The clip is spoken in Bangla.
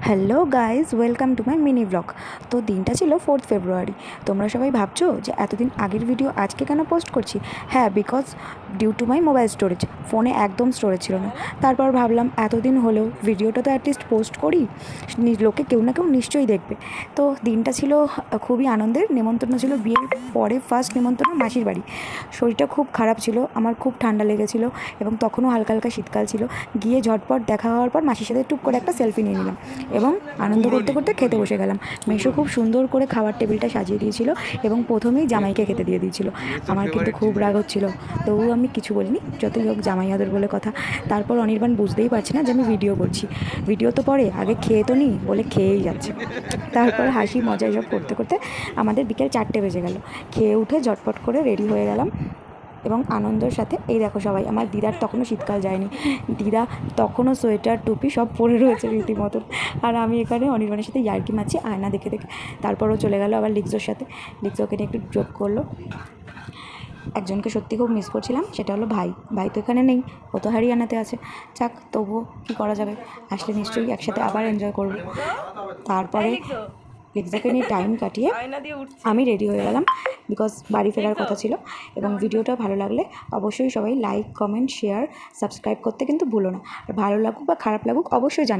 Hello guys, welcome to my mini blog. তো দিনটা ছিল 4th ফেব্রুয়ারি। তোমরা সবাই ভাবছো যে এতদিন আগের ভিডিও আজকে কেন পোস্ট করছি? হ্যাঁ, because due to my mobile storage, ফোনে একদম স্টোরেজ ছিল না। তারপর ভাবলাম এতদিন হলেও ভিডিওটা তো অ্যাটলিস্ট পোস্ট করি, লোকে কেউ না কেউ নিশ্চয়ই দেখবে। তো দিনটা ছিল খুবই আনন্দের। নেমন্তন্ন ছিল বিয়ের পরে ফার্স্ট নেমন্তন্ন মাসির বাড়ি। শরীরটা খুব খারাপ ছিল, আমার খুব ঠান্ডা লেগেছিল এবং তখনও হালকা হালকা শীতকাল ছিল। গিয়ে ঝটপট দেখা হওয়ার পর মাসির সাথে টুক করে একটা সেলফি নিয়ে নিলাম এবং আনন্দ করতে করতে খেতে বসে গেলাম। মেশো খুব সুন্দর করে খাবার টেবিলটা সাজিয়ে দিয়েছিল এবং প্রথমেই জামাইকে খেতে দিয়ে দিয়েছিল। আমার কিন্তু খুব রাগ হচ্ছিল, তবুও আমি কিছু বলিনি, যতই হোক জামাই আদর বলে কথা। তারপর অনির্বাণ বুঝতেই পারছে না যে আমি ভিডিও করছি। ভিডিও তো পরে, আগে খেয়ে তো নিই বলে খেয়েই যাচ্ছে। তারপর হাসি মজা এসব করতে করতে আমাদের বিকেল 4টে বেজে গেল। খেয়ে উঠে ঝটপট করে রেডি হয়ে গেলাম এবং আনন্দের সাথে এই দেখো সবাই, আমার দিদার তখনও শীতকাল যায়নি, দিদা তখনও সোয়েটার টুপি সব পরে রয়েছে রীতিমতন। আর আমি এখানে অনির্বাণের সাথে ইয়ার্কি মারছি আয়না দেখে দেখে। তারপরও চলে গেল আবার লিক্সোর সাথে, লিক্সোকে নিয়ে একটু জোক করলো। একজনকে সত্যি খুব মিস করছিলাম, সেটা হলো ভাই। ভাই তো এখানে নেই, ও তো হরিয়ানাতে আছে। যাক, তবুও কী করা যাবে, আসলে নিশ্চয়ই একসাথে আবার এনজয় করব। তারপরে লিক্সোকে নিয়ে টাইম কাটিয়ে আমি রেডি হয়ে গেলাম, বিকজ বাড়ি ফেরার কথা ছিল। এবং ভিডিওটা ভালো লাগলে অবশ্যই সবাই লাইক, কমেন্ট, শেয়ার, সাবস্ক্রাইব করতে কিন্তু ভুলো না। আর ভালো লাগুক বা খারাপ লাগুক অবশ্যই জানি।